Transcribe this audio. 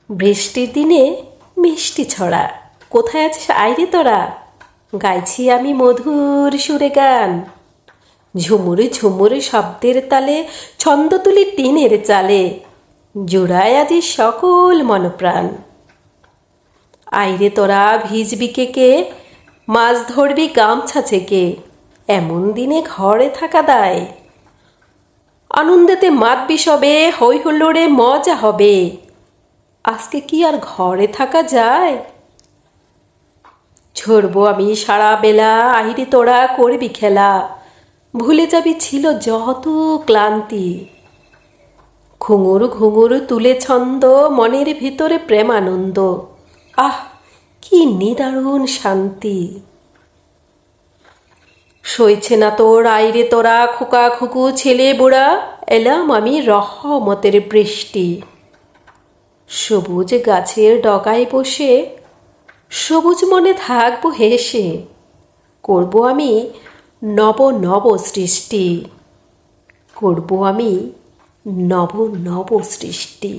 বৃষ্টির দিনে মিষ্টি ছড়া, কোথায় আছিস আইরে তোরা? গাইছি আমি মধুর সুরে গান, ঝুমুরে ঝুমুরে শব্দের তালে, ছন্দ তুলি টিনের চালে, জোড়ায় আজি সকল মনপ্রাণ। আইরে তোরা ভিজবি কেকে, মাছ ধরবি গামছা ছেকে, এমন দিনে ঘরে থাকা দায়। আনন্দেতে মাতবি সবে, হই হুল্লোড়ে মজা হবে, আজকে কি আর ঘরে থাকা যায়? ঝরবো আমি সারা বেলা, আইরে তোরা করবি খেলা, ভুলে যাবি ছিল যত ক্লান্তি। ঘুঙুর ঘুঙুর তুলে ছন্দ, মনের ভিতরে প্রেমানন্দ, আহ কি নিদারুণ শান্তি। সইছে না তোর আইরে তোরা, খোকা খুকু ছেলে বুড়া, এলাম আমি রহমতের বৃষ্টি। সবুজ গাছের ডগায় বসে, সবুজ মনে থাকবো হেসে, করব আমি নব নব সৃষ্টি, করব আমি নব নব সৃষ্টি।